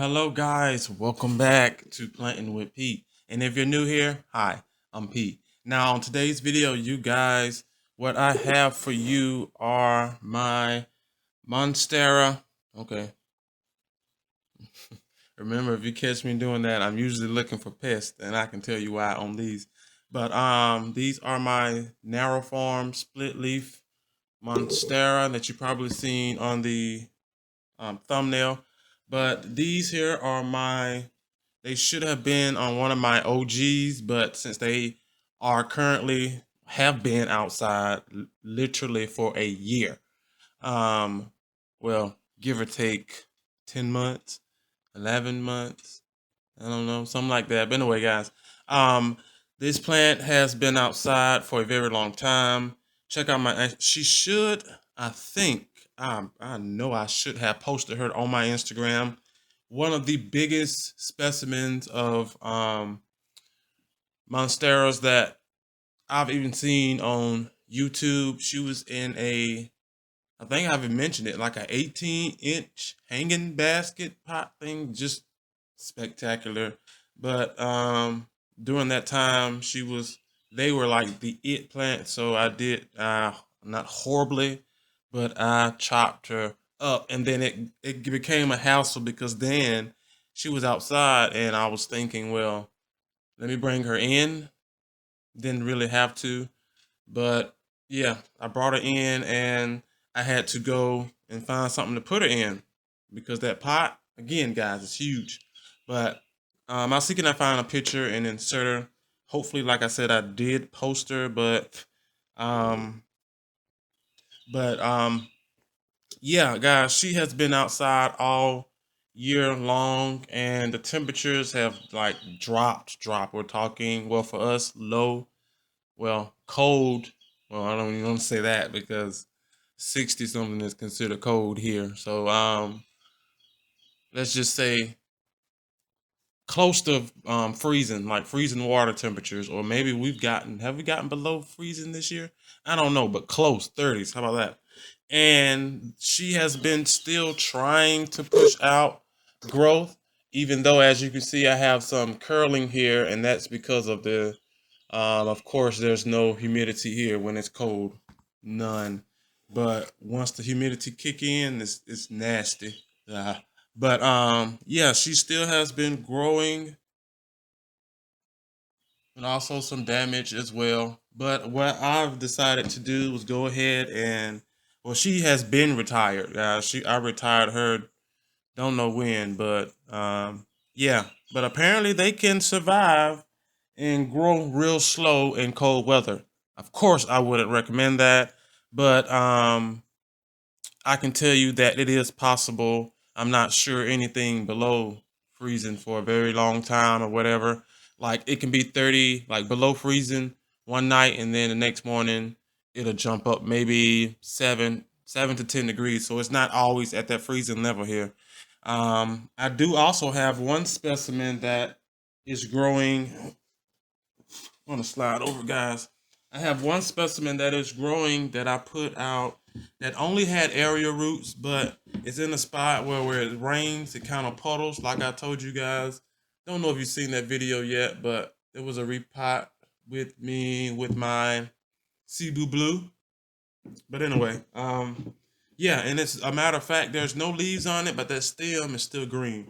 Hello, guys. Welcome back to Planting with Pete. And if you're new here, hi, I'm Pete. Now, on today's video, you guys, what I have for you are my Monstera. Okay. Remember, if you catch me doing that, I'm usually looking for pests, and I can tell you why on these. But these are my narrow form split leaf Monstera that you probably seen on the thumbnail. But these here are they should have been on one of my OGs, but since they are currently have been outside literally for a year, um, well, give or take 10 months, 11 months, I don't know, something like that. But anyway, guys, um, this plant has been outside for a very long time. Check out she should, I think, I know I should have posted her on my Instagram. One of the biggest specimens of monsteras that I've even seen on YouTube. She was in I think I've mentioned it, like a 18-inch hanging basket pot thing, just spectacular. But during that time, they were like the it plant. So I did, not horribly, but I chopped her up, and then it became a hassle because then she was outside, and I was thinking, well, let me bring her in. Didn't really have to, but yeah, I brought her in, and I had to go and find something to put her in because that pot, again, guys, is huge. But I'll see can I find a picture and insert her. Hopefully, like I said, I did post her, um, but yeah, guys, she has been outside all year long, and the temperatures have like dropped. We're talking, well, for us, low, well, cold. Well, I don't even want to say that because 60 something is considered cold here. So let's just say close to freezing, like freezing water temperatures, or maybe have we gotten below freezing this year? I don't know, but close 30s. How about that? And she has been still trying to push out growth, even though, as you can see, I have some curling here, and that's because of of course, there's no humidity here when it's cold, none. But once the humidity kick in, it's nasty. But yeah, she still has been growing, and also some damage as well. But what I've decided to do was go ahead and, well, she has been retired. I retired her, don't know when, but yeah. But apparently they can survive and grow real slow in cold weather. Of course, I wouldn't recommend that, but I can tell you that it is possible. I'm not sure anything below freezing for a very long time or whatever. Like it can be 30, like below freezing one night, and then the next morning it'll jump up maybe 7 to 10 degrees. So it's not always at that freezing level here. I do also have one specimen that is growing. I'm gonna slide over, guys. I have one specimen that is growing that I put out that only had area roots, but it's in a spot where it rains, it kind of puddles, like I told you guys. Don't know if you've seen that video yet, but it was a repot with me with my Cebu Blue. But anyway, yeah, and it's a matter of fact, there's no leaves on it, but that stem is still green.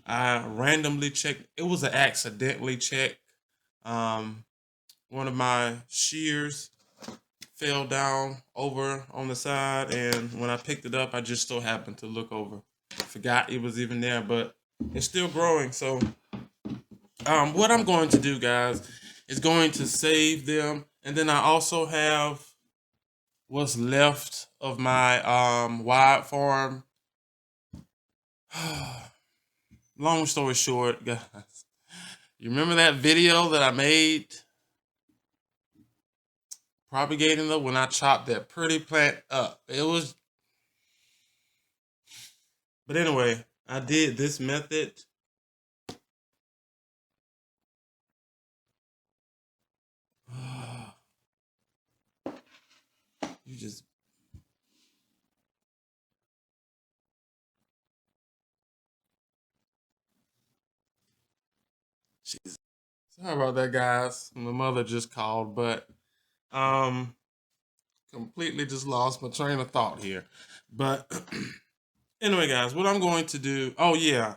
I randomly checked, it was an accidentally check. Um, One of my shears fell down over on the side, and when I picked it up, I just so happened to look over. Forgot it was even there, but it's still growing. So what I'm going to do, guys, is going to save them, and then I also have what's left of my wide farm. Long story short, guys, you remember that video that I made propagating them when I chopped that pretty plant up? It was, but anyway, I did this method. You just, Sorry about that, guys. My mother just called, but um, completely just lost my train of thought here. But anyway, guys, what I'm going to do. Oh yeah,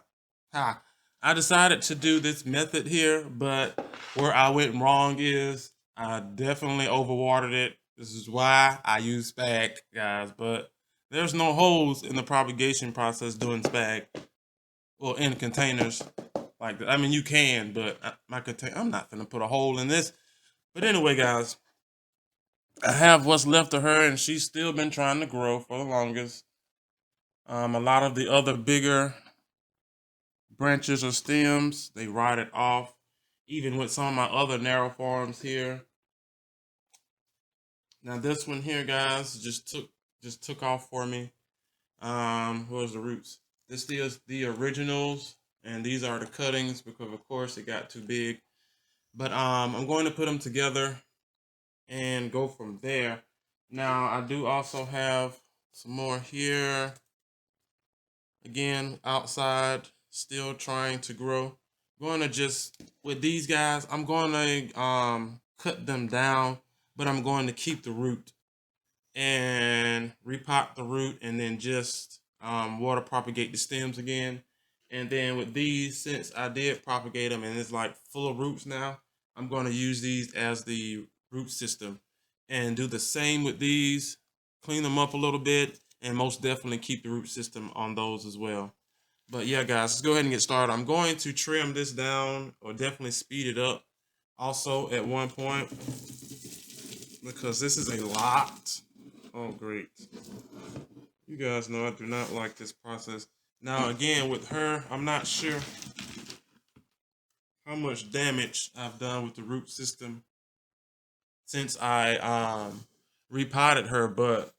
ha! I decided to do this method here, but where I went wrong is I definitely overwatered it. This is why I use spag, guys. But there's no holes in the propagation process doing spag. Well, in containers. Like, I mean, you can, but my container, I'm not gonna put a hole in this. But anyway, guys, I have what's left of her, and she's still been trying to grow for the longest. A lot of the other bigger branches or stems, they rotted off. Even with some of my other narrow forms here. Now this one here, guys, just took off for me. Where's the roots? This is the originals, and these are the cuttings because of course it got too big. But I'm going to put them together and go from there. Now I do also have some more here. Again, outside, still trying to grow. Going to just with these guys, I'm going to cut them down, but I'm going to keep the root and repot the root, and then just water propagate the stems again. And then with these, since I did propagate them and it's like full of roots now, I'm going to use these as the root system and do the same with these, clean them up a little bit, and most definitely keep the root system on those as well. But yeah, guys, let's go ahead and get started. I'm going to trim this down or definitely speed it up also at one point because this is a lot. Oh, great. You guys know I do not like this process. Now, again, with her, I'm not sure how much damage I've done with the root system since I repotted her, but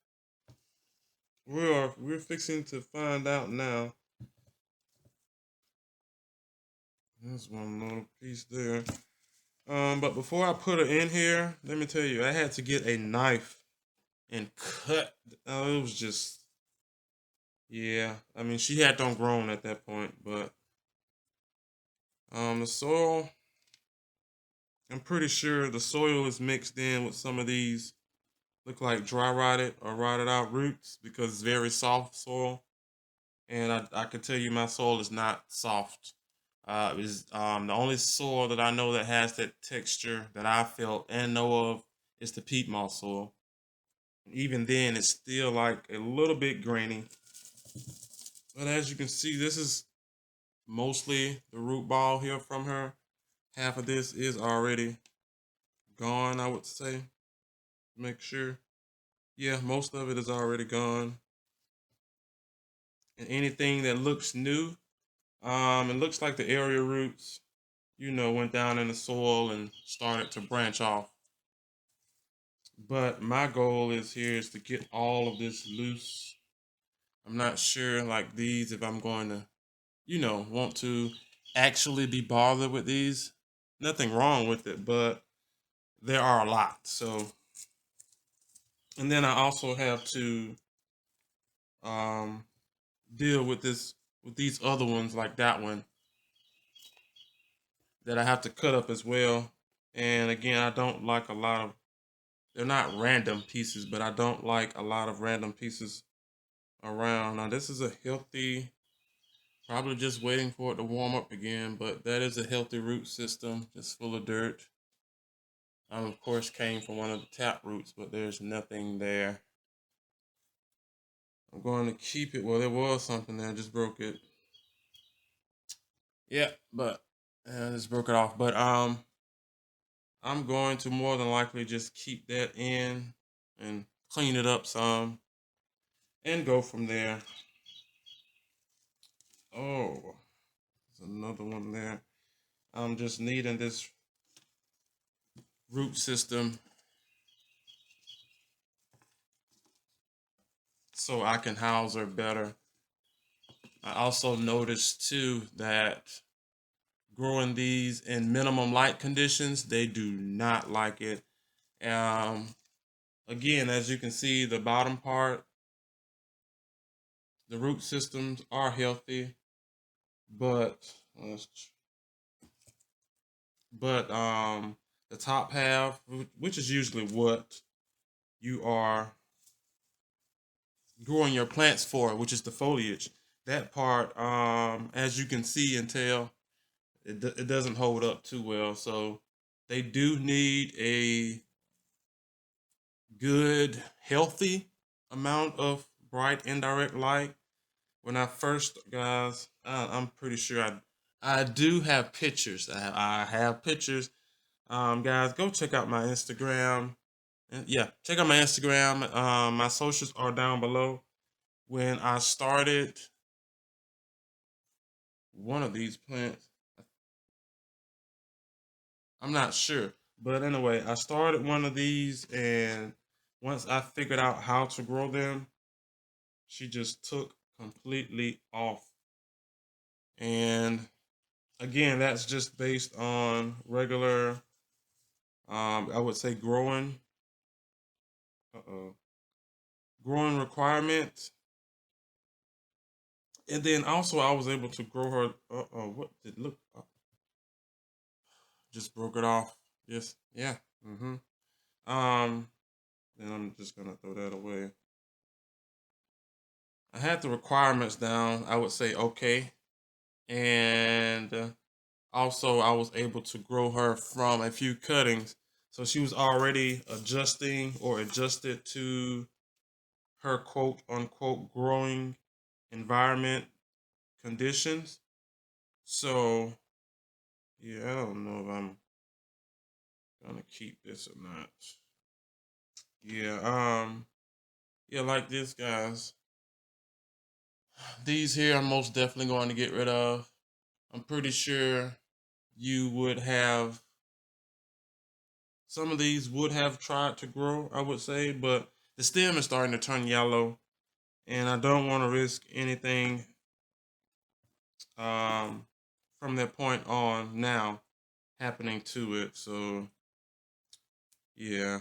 we're fixing to find out now. There's one little piece there. But before I put her in here, let me tell you, I had to get a knife and cut. It was just, yeah. I mean, she had done grown at that point, but the soil, I'm pretty sure the soil is mixed in with some of these look like dry rotted or rotted out roots because it's very soft soil. And I can tell you my soil is not soft. Is the only soil that I know that has that texture that I felt and know of is the peat moss soil. Even then, it's still like a little bit grainy. But as you can see, this is mostly the root ball here from her. Half of this is already gone, I would say. Make sure. Yeah, most of it is already gone. And anything that looks new, it looks like the area roots, went down in the soil and started to branch off. But my goal is to get all of this loose. I'm not sure like these if I'm going to, want to actually be bothered with these. Nothing wrong with it, but there are a lot. So, and then I also have to um, deal with these other ones like that one that I have to cut up as well. And again, I don't like a lot of, they're not random pieces, but I don't like a lot of random pieces around. Now, this is a healthy, probably just waiting for it to warm up again, but that is a healthy root system, just full of dirt. Of course, came from one of the tap roots, but there's nothing there. I'm going to keep it. Well, there was something there, I just broke it. Yeah, but I just broke it off. But I'm going to more than likely just keep that in and clean it up some and go from there. Oh, there's another one there. I'm just needing this root system so I can house her better. I also noticed too that growing these in minimum light conditions, they do not like it. Um, Again, as you can see, the bottom part, the root systems are healthy, but let's but the top half, which is usually what you are growing your plants for, which is the foliage, that part, as you can see and tell, it doesn't hold up too well. So they do need a good, healthy amount of bright indirect light. When I first, guys, I'm pretty sure I do have pictures. I have pictures. Guys, go check out my Instagram. And yeah, check out my Instagram. My socials are down below. When I started one of these plants, I'm not sure. But anyway, I started one of these, and once I figured out how to grow them, she just took completely off. And again, that's just based on regular, I would say uh-oh, growing requirements. And then also I was able to grow her, what did look, just broke it off. Just, yeah. Um, then I'm just gonna throw that away. I had the requirements down. I would say okay, and also I was able to grow her from a few cuttings, so she was already adjusting or adjusted to her quote unquote growing environment conditions. So yeah, I don't know if I'm gonna keep this or not. Yeah, yeah, like this, guys. These here I'm most definitely going to get rid of. I'm pretty sure you would have, some of these would have tried to grow, I would say, but the stem is starting to turn yellow, and I don't want to risk anything um, from that point on now happening to it. So, yeah,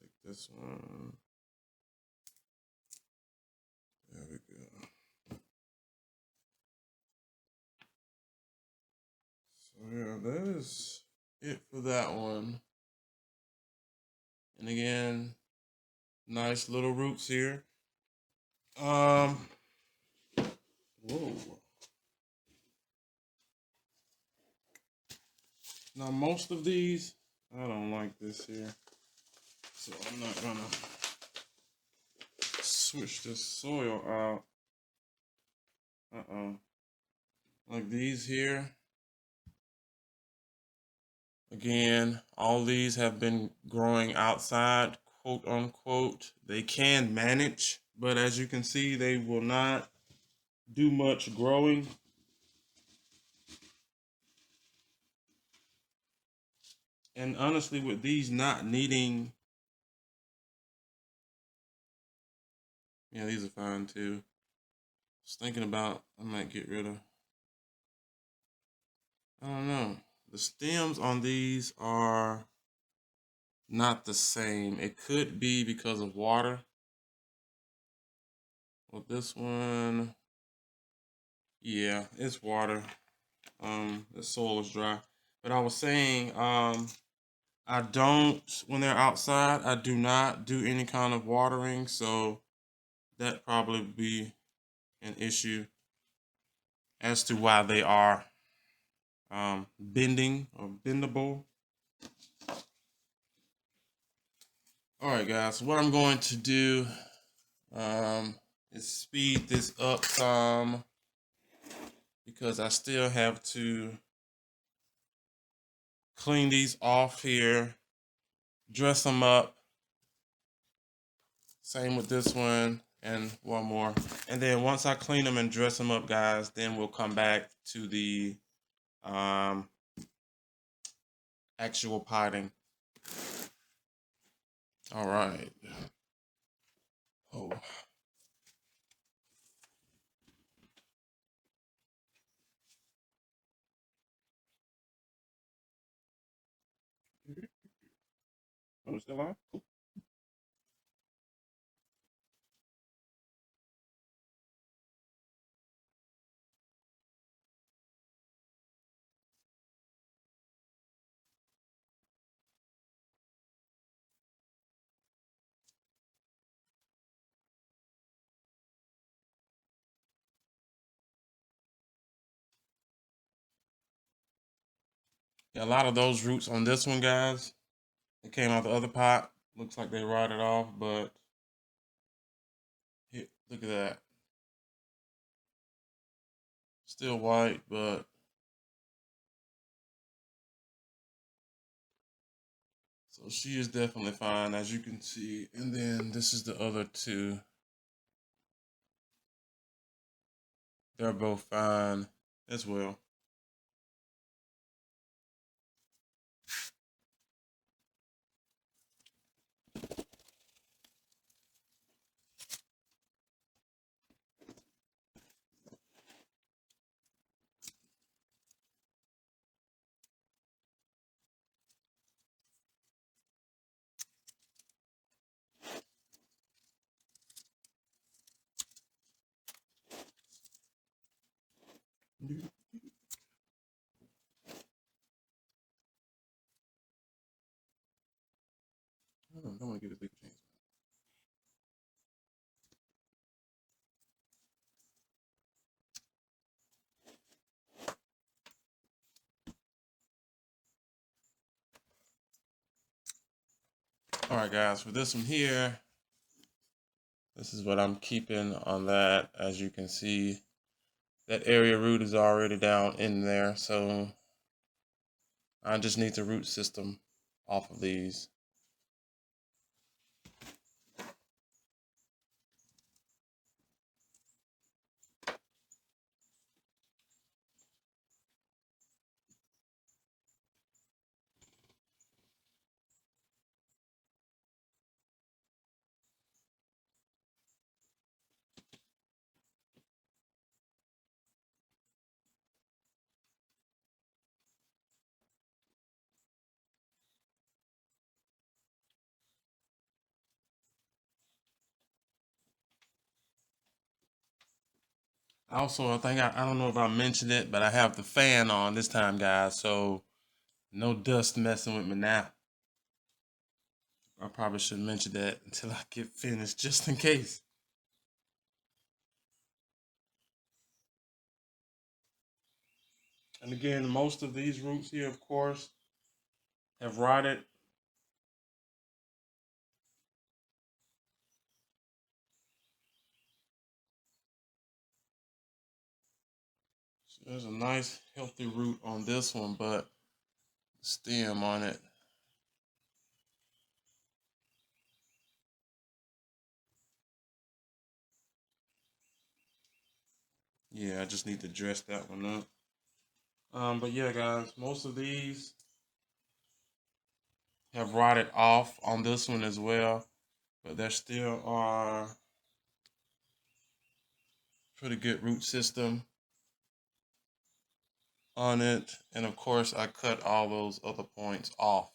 take this one. There we go. So, yeah, that is it for that one. And again, nice little roots here. Um, whoa. Now, most of these, I don't like this here. So I'm not gonna switch this soil out. Like these here. Again, all these have been growing outside, quote unquote. They can manage, but as you can see, they will not do much growing. And honestly, with these not needing, yeah, these are fine too. Just thinking about, I might get rid of, I don't know. The stems on these are not the same. It could be because of water. Well, this one, yeah, it's water. The soil is dry. But I was saying, I don't, when they're outside, I do not do any kind of watering, so that probably be an issue as to why they are bending or bendable. All right, guys, what I'm going to do is speed this up some because I still have to clean these off here, dress them up. Same with this one and one more. And then once I clean them and dress them up, guys, then we'll come back to the um, actual potting. All right. Oh. Oh, still on? Cool. Yeah, a lot of those roots on this one, guys, it came out the other pot. Looks like they rotted off, but here, look at that. Still white, but so she is definitely fine, as you can see. And then this is the other two. They're both fine as well. I don't want to give it a big chance. All right, guys, for this one here, this is what I'm keeping on that. As you can see, that area root is already down in there, so I just need the root system off of these. Also, I don't know if I mentioned it, but I have the fan on this time, guys, so no dust messing with me now. I probably should mention that until I get finished, just in case. And again, most of these roots here, of course, have rotted. So there's a nice, healthy root on this one, but stem on it. Yeah, I just need to dress that one up. But yeah, guys, most of these have rotted off on this one as well, but there still are pretty good root system on it. And of course, I cut all those other points off.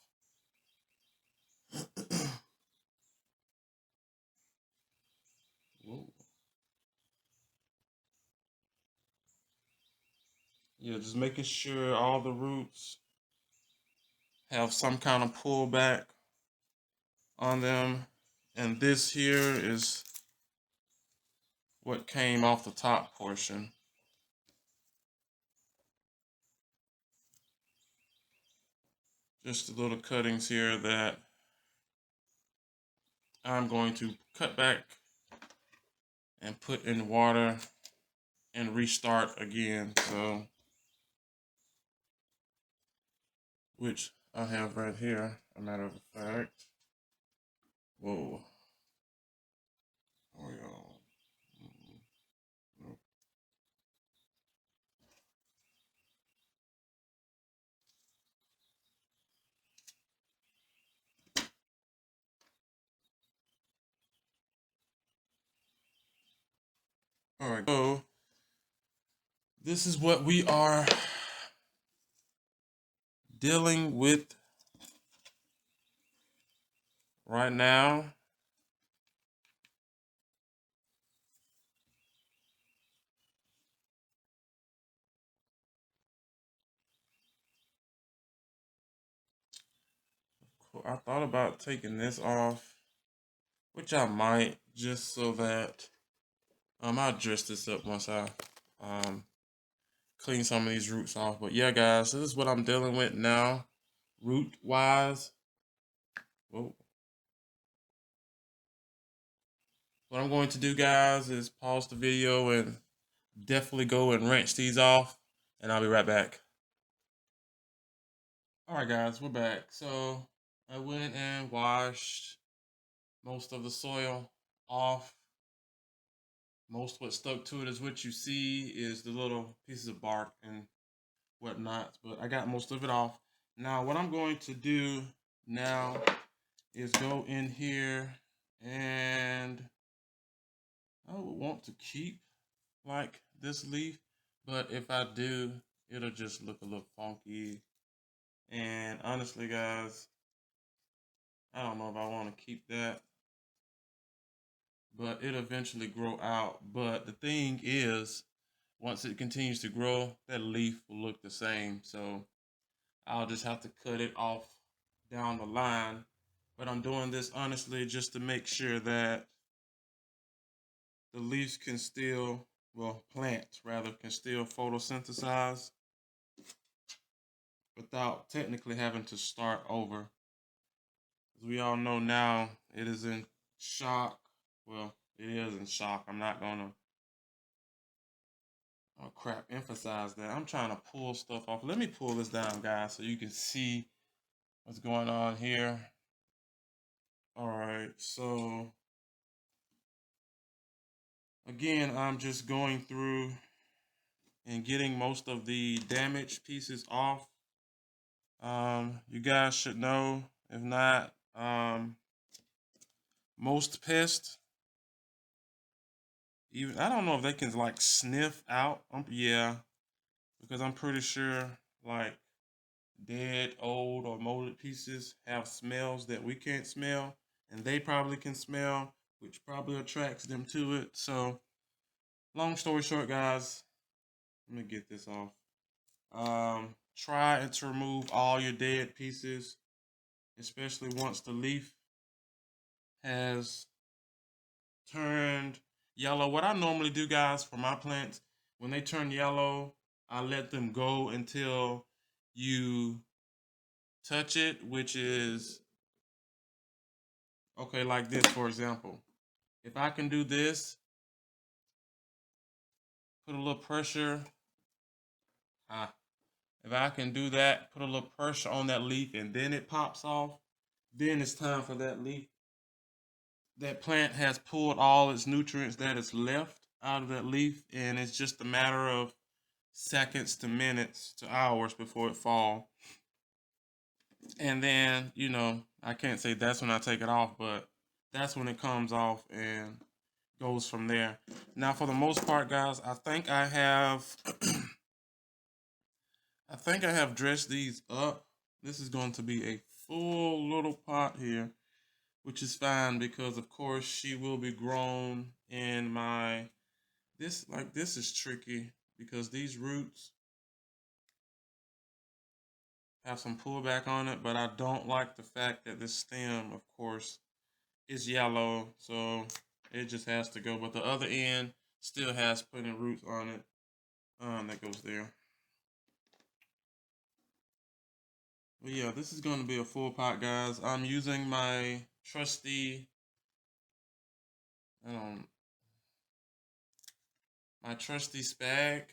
Whoa. Yeah, just making sure all the roots have some kind of pullback on them. And this here is what came off the top portion. Just the little cuttings here that I'm going to cut back and put in water and restart again. So, which I have right here, a matter of fact. Whoa. Oh, y'all. All right, so this is what we are dealing with right now. I thought about taking this off, which I might, just so that I'll dress this up once I clean some of these roots off. But yeah, guys, this is what I'm dealing with now, root wise. Whoa. What I'm going to do, guys, is pause the video and definitely go and wrench these off, and I'll be right back. All right, guys, we're back. So I went and washed most of the soil off. Most what stuck to it is what you see is the little pieces of bark and whatnot, but I got most of it off. Now, what I'm going to do now is go in here, and I would want to keep like this leaf, but if I do, it'll just look a little funky. And honestly, guys, I don't know if I want to keep that, but it'll eventually grow out. But the thing is, once it continues to grow, that leaf will look the same. So I'll just have to cut it off down the line. But I'm doing this honestly just to make sure that the leaves can still, well, plants rather, can still photosynthesize without technically having to start over. As we all know now, it is in shock. Well, it is in shock. I'm not gonna, oh crap, emphasize that. I'm trying to pull stuff off. Let me pull this down, guys, so you can see what's going on here. All right, so again, I'm just going through and getting most of the damaged pieces off. You guys should know, if not, most pests, even, I don't know if they can like sniff out. Yeah, because I'm pretty sure like dead, old, or molded pieces have smells that we can't smell, and they probably can smell, which probably attracts them to it. So, long story short, guys, let me get this off. Try and to remove all your dead pieces, especially once the leaf has turned yellow. What I normally do, guys, for my plants, when they turn yellow, I let them go until you touch it, which is, okay, like this, for example. If I can do this, put a little pressure, if I can do that, put a little pressure on that leaf and then it pops off, then it's time for that leaf. That plant has pulled all its nutrients that is left out of that leaf, and it's just a matter of seconds to minutes to hours before it fall. And then, you know, I can't say that's when I take it off, but that's when it comes off and goes from there. Now, for the most part, guys, I think I have dressed these up. This is going to be a full little pot here, which is fine because, of course, she will be grown in my, this is tricky because these roots have some pullback on it, but I don't like the fact that this stem, of course, is yellow, so it just has to go. But the other end still has plenty of roots on it. That goes there. But yeah, this is going to be a full pot, guys. I'm using my trusty, my trusty spag,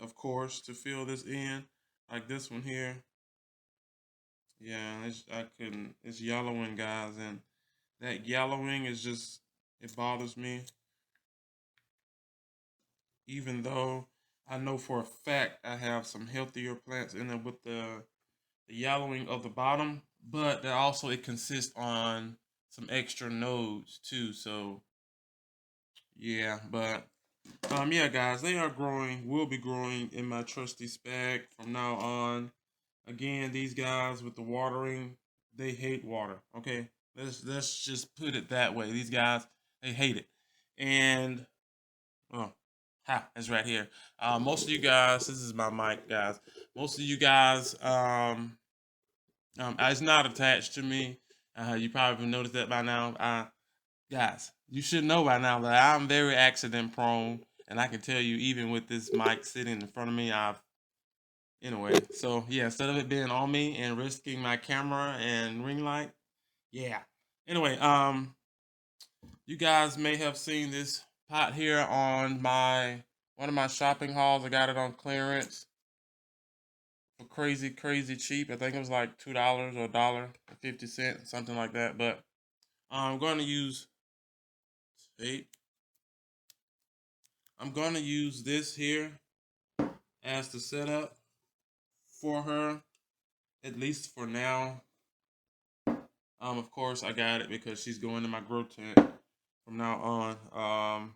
of course, to fill this in, like this one here. Yeah, it's yellowing, guys, and that yellowing is just, it bothers me. Even though I know for a fact I have some healthier plants in it with the yellowing of the bottom, but that also it consists on some extra nodes too. So yeah, but yeah, guys, they are growing, will be growing in my trusty spag from now on. Again, these guys with the watering, they hate water. Okay, let's just put it that way. These guys, they hate it, and oh, it's right here. Most of you guys, this is my mic, guys. Most of you guys, it's not attached to me. You probably noticed that by now. Guys, you should know by now that I'm very accident prone, and I can tell you, even with this mic sitting in front of me, I've Anyway, so yeah, instead of it being on me and risking my camera and ring light, yeah. Anyway, you guys may have seen this pot here on one of my shopping hauls. I got it on clearance for crazy cheap. I think it was like $2 or $1.50, something like that. But I'm going to use tape. I'm going to use this here as the setup for her, at least for now. Of course, I got it because she's going in my grow tent from now on.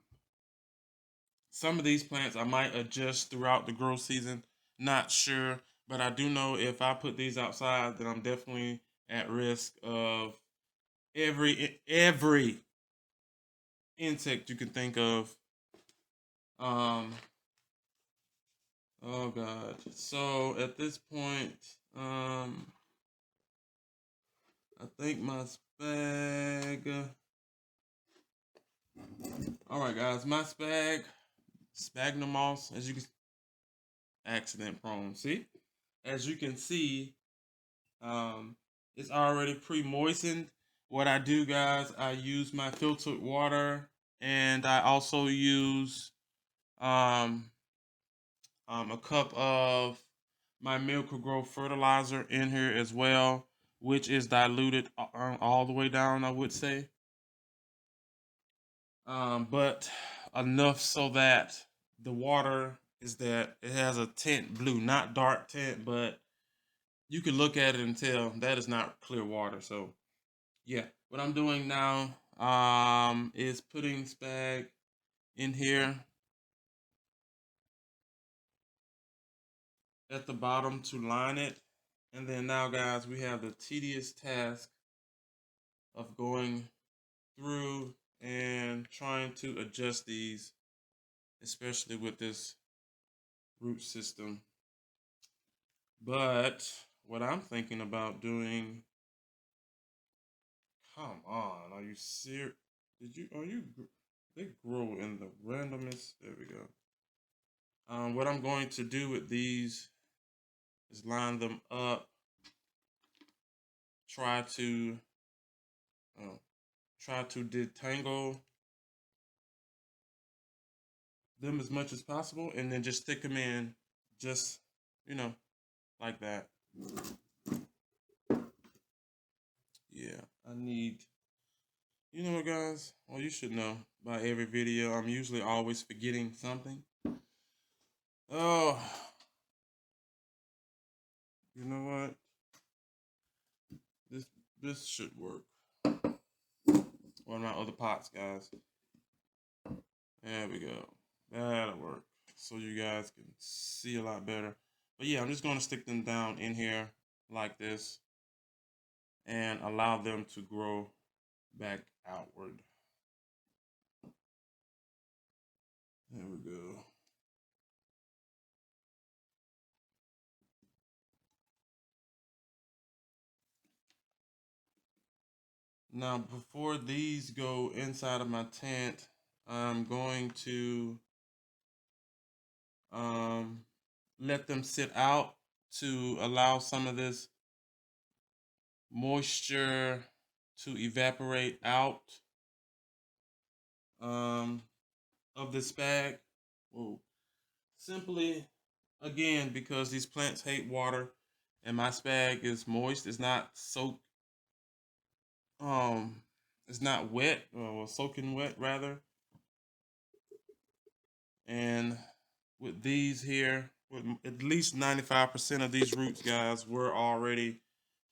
Some of these plants I might adjust throughout the grow season. Not sure, but I do know if I put these outside, then I'm definitely at risk of every insect you can think of. Oh God. So at this point, I think my spag. All right, guys, my sphagnum moss, as you can, accident prone. See, as you can see, it's already pre-moistened. What I do, guys, I use my filtered water, and I also use um, a cup of my Miracle-Gro fertilizer in here as well, which is diluted all the way down, I would say. But enough so that the water is that it has a tint blue, not dark tint, but you can look at it and tell that is not clear water. So yeah, what I'm doing now is putting spag in here at the bottom to line it. And then now, guys, we have the tedious task of going through and trying to adjust these, especially with this root system. But what I'm thinking about doing, come on, are you serious? They grow in the randomest, there we go. What I'm going to do with these is line them up, try to detangle them as much as possible, and then just stick them in, just like that. Yeah, I need. You know what, guys? Well, you should know by every video, I'm usually always forgetting something. Oh, you know what? This should work. One of my other pots, guys. There we go. That'll work. So you guys can see a lot better. But yeah, I'm just going to stick them down in here like this and allow them to grow back outward. There we go. Now, before these go inside of my tent, I'm going to let them sit out to allow some of this moisture to evaporate out of this bag. Whoa. Simply, again, because these plants hate water and my spag is moist, it's not soaked, it's not wet, or soaking wet rather. And with these here, with at least 95% of these roots, guys, were already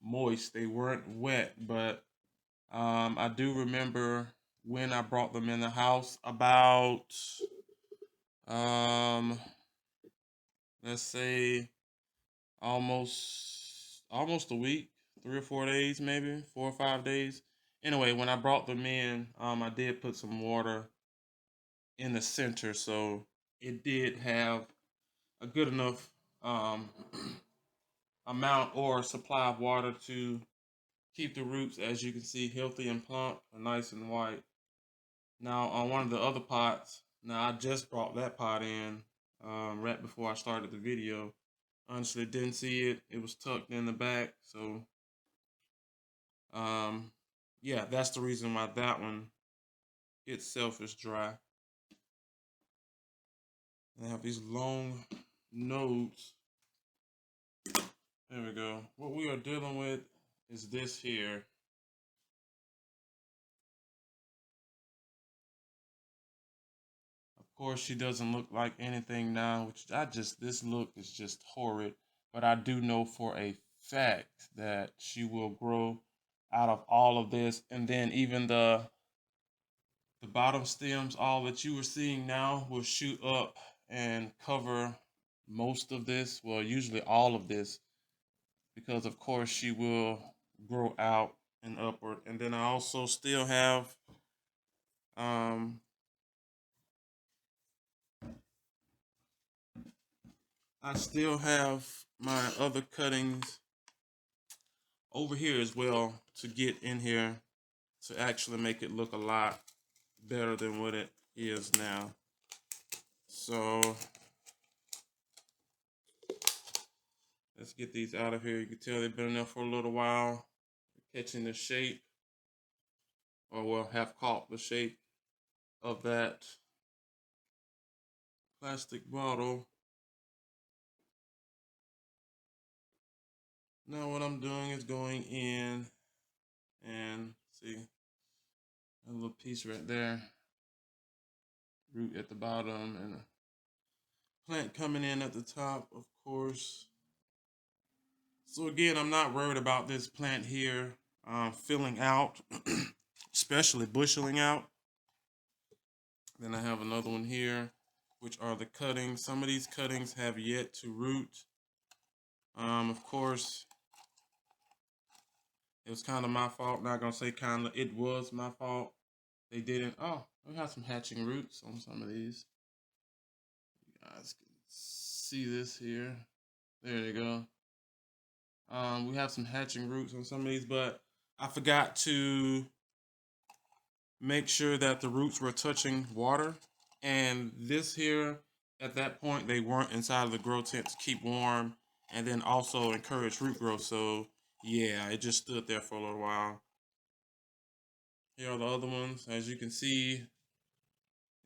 moist. They weren't wet, but I do remember when I brought them in the house about, let's say almost a week, 3 or 4 days, maybe 4 or 5 days. Anyway, when I brought them in, I did put some water in the center, so it did have a good enough amount or supply of water to keep the roots, as you can see, healthy and plump and nice and white. Now, on one of the other pots, now I just brought that pot in right before I started the video. Honestly, didn't see it. It was tucked in the back. So, yeah, that's the reason why that one itself is dry. And I have these long nodes. There we go. What we are dealing with is this here. Of course, she doesn't look like anything now, which this look is just horrid. But I do know for a fact that she will grow out of all of this. And then even the bottom stems, all that you are seeing now, will shoot up and cover most of this. Well, usually all of this, because of course she will grow out and upward. And then I also still have my other cuttings over here as well to get in here to actually make it look a lot better than what it is now. So let's get these out of here. You can tell they've been in there for a little while, catching the shape, or well, have caught the shape of that plastic bottle. Now what I'm doing is going in and see a little piece right there, root at the bottom, and a plant coming in at the top, of course. So again, I'm not worried about this plant here filling out, especially busheling out. Then I have another one here, which are the cuttings. Some of these cuttings have yet to root. Of course, it was kind of my fault. Not gonna say kind of, it was my fault. They didn't. Oh, we have some hatching roots on some of these. You guys can see this here. There you go. We have some hatching roots on some of these, but I forgot to make sure that the roots were touching water. And this here, at that point, they weren't inside of the grow tent to keep warm and then also encourage root growth. So yeah, it just stood there for a little while. Here are the other ones. As you can see,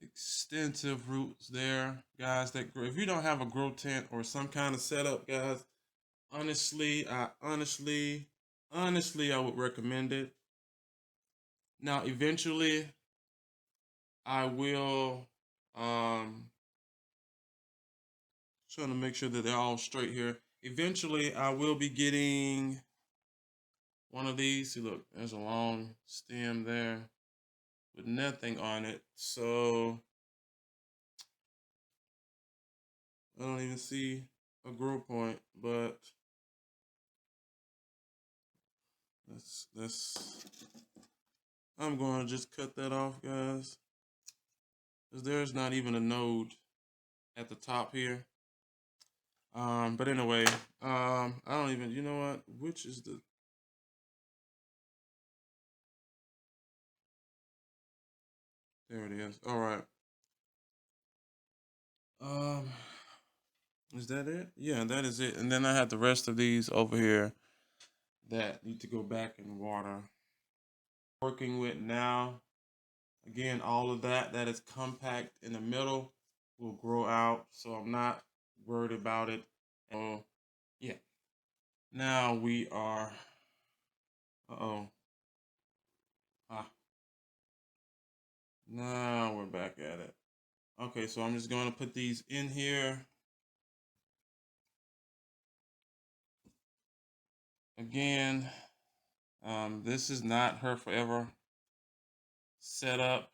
extensive roots there, guys. That grow. If you don't have a grow tent or some kind of setup, guys, honestly, I would recommend it. Now, eventually, I will trying to make sure that they're all straight here. Eventually, I will be getting one of these. See, look, there's a long stem there with nothing on it. So I don't even see a grow point, but I'm going to just cut that off, guys, because there's not even a node at the top here. But anyway, I don't even, you know what? Which is the... There it is. All right. Is that it? Yeah, that is it. And then I have the rest of these over here that need to go back in water. Working with now, again, all of that is compact in the middle will grow out, so I'm not worried about it. So yeah, now we are, now we're back at it. Okay, so I'm just going to put these in here. Again, this is not her forever setup.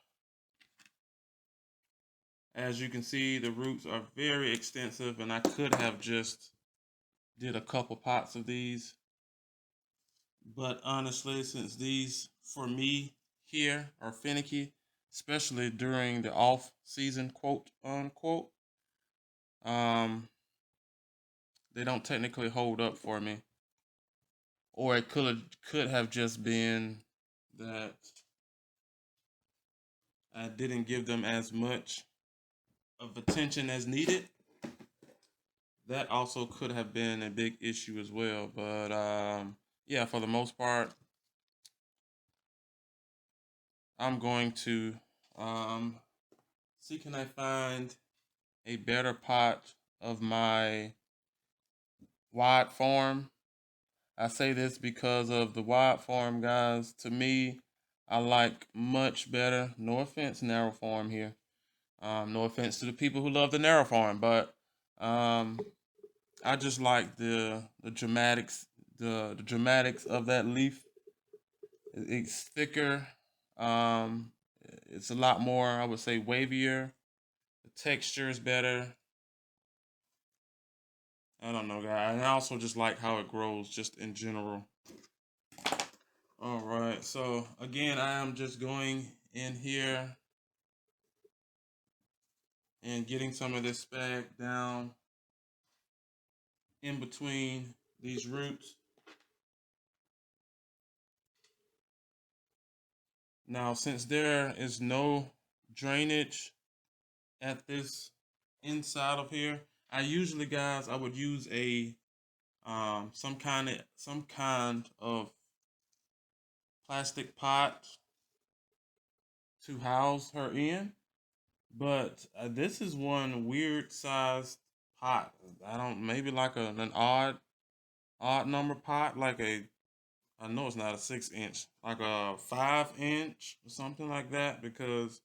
As you can see, the roots are very extensive, and I could have just did a couple pots of these. But honestly, since these, for me, here are finicky, especially during the off season, quote unquote, they don't technically hold up for me. Or it could have just been that I didn't give them as much of attention as needed. that also could have been a big issue as well. But yeah, for the most part, I'm going to see, can I find a better pot of my wide form. I say this because of the wide form, guys. To me, I like much better. No offense, narrow form here. No offense to the people who love the narrow form, but I just like the dramatics, the dramatics of that leaf. It's thicker. It's a lot more, I would say, wavier. The texture is better. I don't know, guys. And I also just like how it grows, just in general. All right. So again, I am just going in here and getting some of this spag down in between these roots. Now, since there is no drainage at this inside of here, I usually, guys, I would use a some kind of plastic pot to house her in. But this is one weird sized pot. I don't, maybe like an odd number pot, like a, I know it's not a 6 inch, like a 5 inch or something like that, because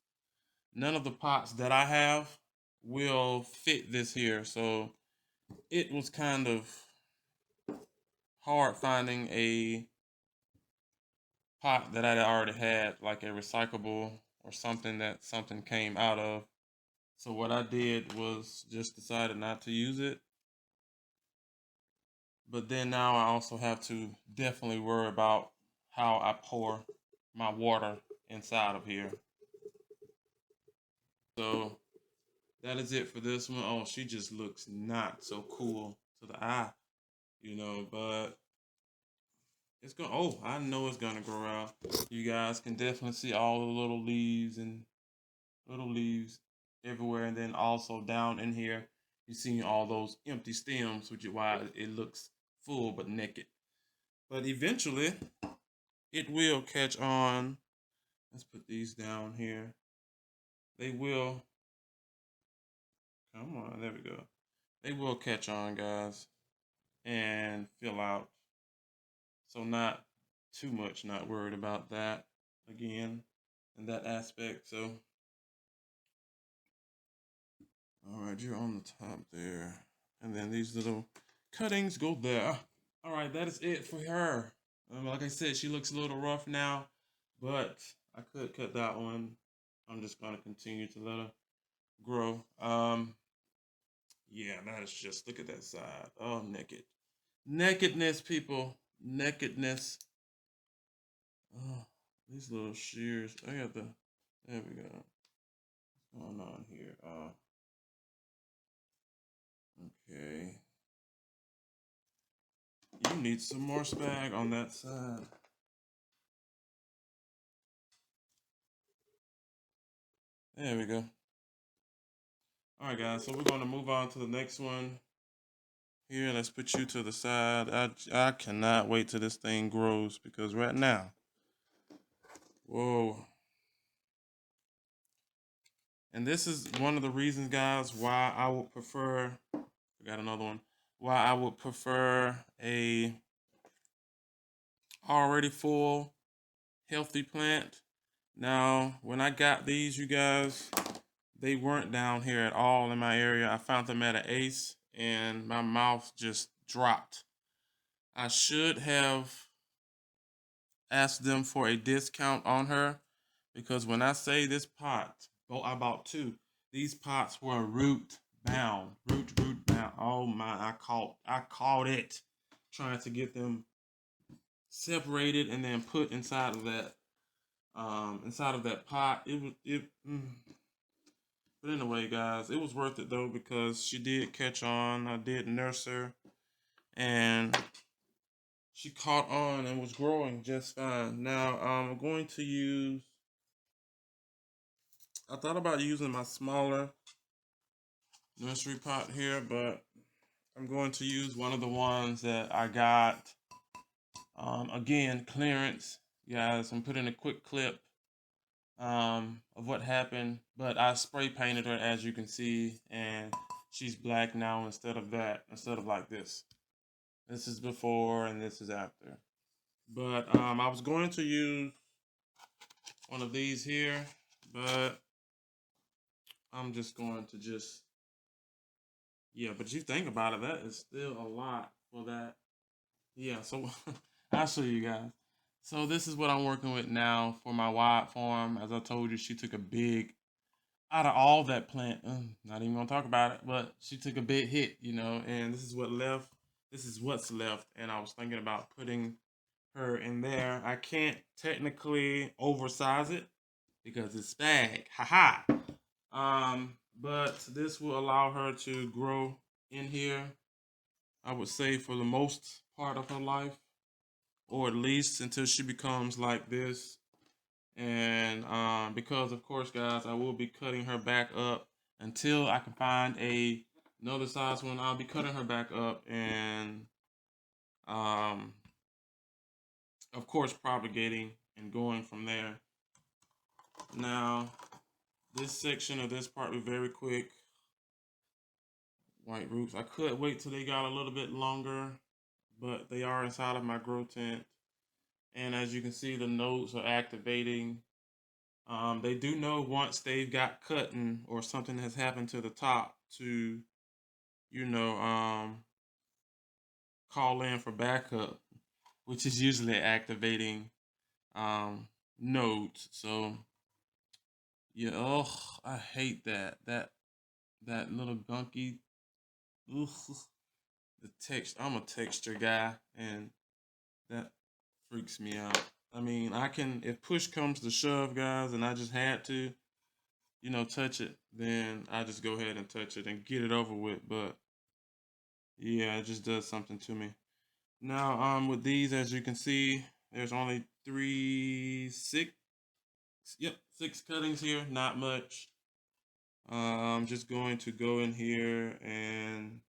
none of the pots that I have will fit this here. So it was kind of hard finding a pot that I already had, like a recyclable or something that something came out of. So what I did was just decided not to use it. But then now I also have to definitely worry about how I pour my water inside of here. So that is it for this one. Oh, she just looks not so cool to the eye, but it's going to, oh, I know it's going to grow out. You guys can definitely see all the little leaves everywhere. And then also down in here, you see all those empty stems, which is why it looks full but naked. But eventually, it will catch on. Let's put these down here. They will. Come on, there we go. They will catch on, guys, and fill out. So not too much, not worried about that again in that aspect. So, all right, you're on the top there. And then these little cuttings go there. All right, that is it for her. Like I said, she looks a little rough now, but I could cut that one. I'm just going to continue to let her grow. Yeah, that is just, look at that side. Oh, naked. Nakedness, people. Nakedness. Oh, these little shears. I got the, there we go. What's going on here? Okay. You need some more spag on that side. There we go. All right, guys. So we're going to move on to the next one. Here, let's put you to the side. I cannot wait till this thing grows, because right now, whoa. And this is one of the reasons, guys, why I would prefer, got another one, why I would prefer a already full, healthy plant. Now, when I got these, you guys, they weren't down here at all in my area. I found them at an Ace, and my mouth just dropped. I should have asked them for a discount on her, because when I say this pot, oh, I bought two. These pots were root bound, root bound. Oh my! I caught it, trying to get them separated and then put inside of that pot. It was it. But anyway, guys, it was worth it though, because she did catch on. I did nurse her, and she caught on and was growing just fine. Now I'm going to use. I thought about using my smaller nursery pot here, but I'm going to use one of the ones that I got. Again, clearance. Guys, I'm putting a quick clip of what happened, but I spray painted her, as you can see, and she's black now instead of like this. This is before and this is after. But I was going to use one of these here, but I'm just going to yeah, but you think about it, that is still a lot for that. Yeah, so I'll show you guys. So this is what I'm working with now for my wide form. As I told you, she took a big, out of all that plant, not even gonna talk about it, but she took a big hit, you know, and this is what left. This is what's left, and I was thinking about putting her in there. I can't technically oversize it because it's spag, haha. But this will allow her to grow in here, I would say, for the most part of her life, or at least until she becomes like this. And because of course, guys, I will be cutting her back up until I can find another size one. I'll be cutting her back up and um, of course propagating and going from there. Now, this section of this part will be very quick. White roots. I could wait till they got a little bit longer, but they are inside of my grow tent. And as you can see, the nodes are activating. They do know once they've got cutting or something has happened to the top to, you know, call in for backup, which is usually activating nodes. So yeah, oh, I hate that little gunky. Ugh, the text. I'm a texture guy, and that freaks me out. I mean, I can, if push comes to shove, guys, and I just had to, you know, touch it, then I just go ahead and touch it and get it over with. But yeah, it just does something to me. Now, with these, as you can see, there's only six cuttings here, not much. I'm just going to go in here, and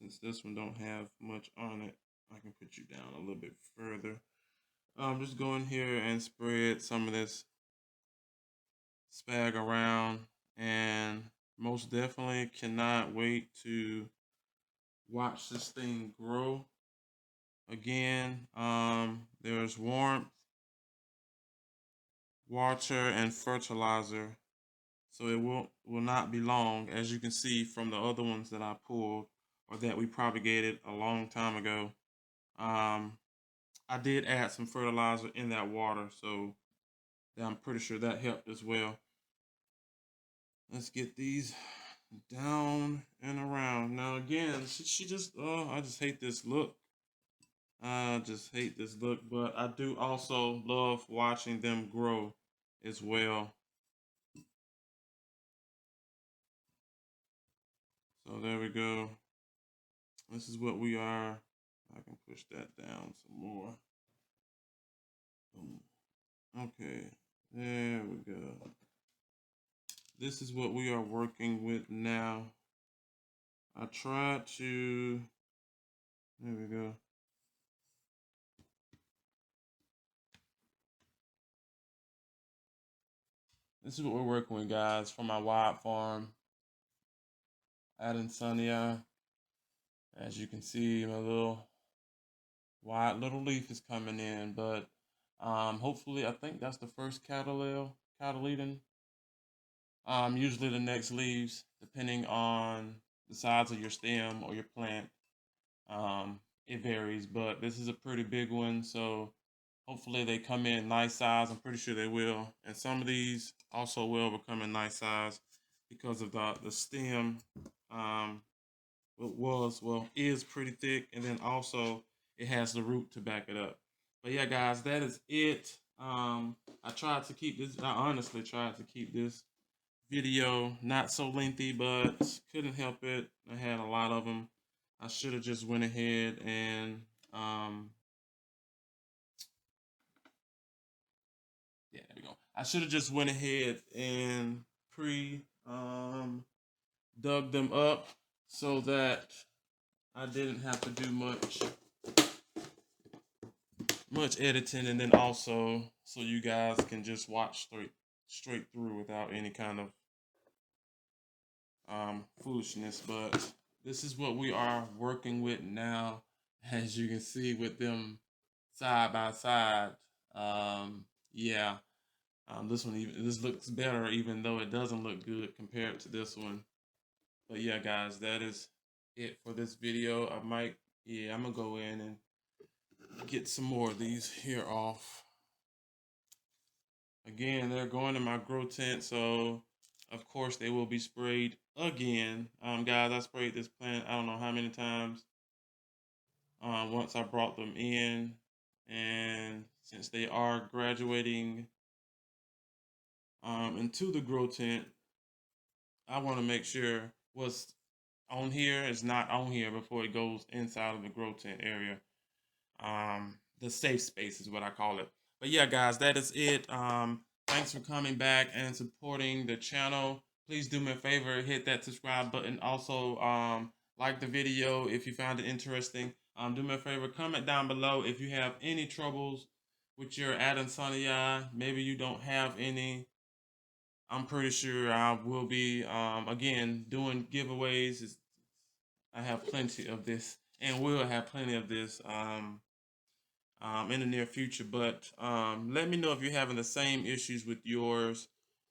since this one don't have much on it, I can put you down a little bit further. Just go in here and spread some of this spag around, and most definitely cannot wait to watch this thing grow. Again, there's warmth, water, and fertilizer, so it will not be long, as you can see from the other ones that I pulled or that we propagated a long time ago. I did add some fertilizer in that water, so I'm pretty sure that helped as well. Let's get these down and around. Now again, she just, oh, I just hate this look. I just hate this look, but I do also love watching them grow as well. So there we go. This is what we are. I can push that down some more. Boom. Okay, there we go. This is what we are working with now. I tried to, there we go. This is what we're working with, guys, for my wide farm. Adansonii. As you can see, my little wide little leaf is coming in, but hopefully, I think that's the first cotyledon. Usually the next leaves, depending on the size of your stem or your plant, it varies, but this is a pretty big one, so hopefully they come in nice size. I'm pretty sure they will, and some of these also will become in nice size because of the stem. Is pretty thick, and then also it has the root to back it up. But yeah, guys, that is it. I tried to keep this. I honestly tried to keep this video not so lengthy, but couldn't help it. I had a lot of them. I should have just went ahead and yeah, there we go. I should have just went ahead and dug them up so that I didn't have to do much editing, and then also so you guys can just watch straight through without any kind of foolishness. But this is what we are working with now, as you can see with them side by side. Yeah, this looks better, even though it doesn't look good compared to this one. But yeah, guys, that is it for this video. I'm gonna go in and get some more of these here off. Again, they're going in my grow tent, so of course they will be sprayed again. Guys, I sprayed this plant I don't know how many times. Once I brought them in, and since they are graduating into the grow tent, I want to make sure what's on here is not on here before it goes inside of the grow tent area. The safe space is what I call it. But yeah, guys, that is it. Thanks for coming back and supporting the channel. Please do me a favor, hit that subscribe button. Also, like the video if you found it interesting. Do me a favor, comment down below if you have any troubles with your Adansonii. Maybe you don't have any. I'm pretty sure I will be, again, doing giveaways. I have plenty of this and will have plenty of this in the near future. But let me know if you're having the same issues with yours,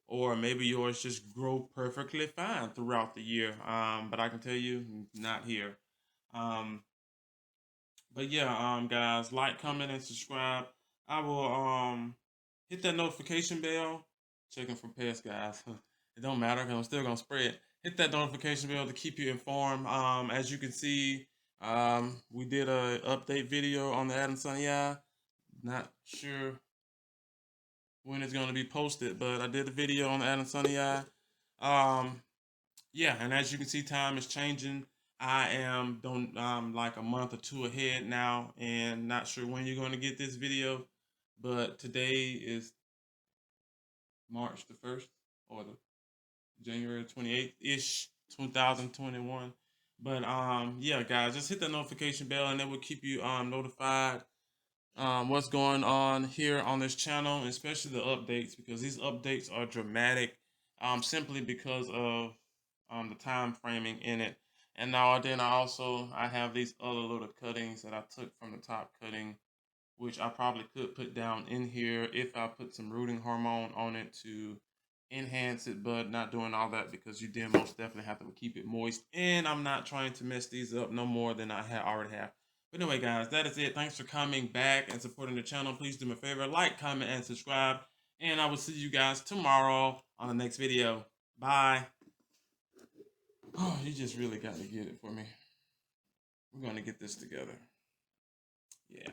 or maybe yours just grow perfectly fine throughout the year. But I can tell you, not here. But yeah, guys, like, comment, and subscribe. I will hit that notification bell. Checking for pests, guys. It don't matter because I'm still gonna spray it. Hit that notification bell to keep you informed. As you can see, we did a update video on the Adansonii. Not sure when it's gonna be posted, but I did a video on the Adansonii. Yeah, and as you can see, time is changing. I am like a month or two ahead now, and not sure when you're going to get this video, but today is March the 1st, or the January 28th ish, 2021. But yeah, guys, just hit the notification bell, and it will keep you notified what's going on here on this channel, especially the updates, because these updates are dramatic, simply because of the time framing in it. And now then I have these other little cuttings that I took from the top cutting, which I probably could put down in here if I put some rooting hormone on it to enhance it, but not doing all that because you then most definitely have to keep it moist. And I'm not trying to mess these up no more than I already have. But anyway, guys, that is it. Thanks for coming back and supporting the channel. Please do me a favor, like, comment, and subscribe. And I will see you guys tomorrow on the next video. Bye. Oh, you just really got to get it for me. We're going to get this together. Yeah.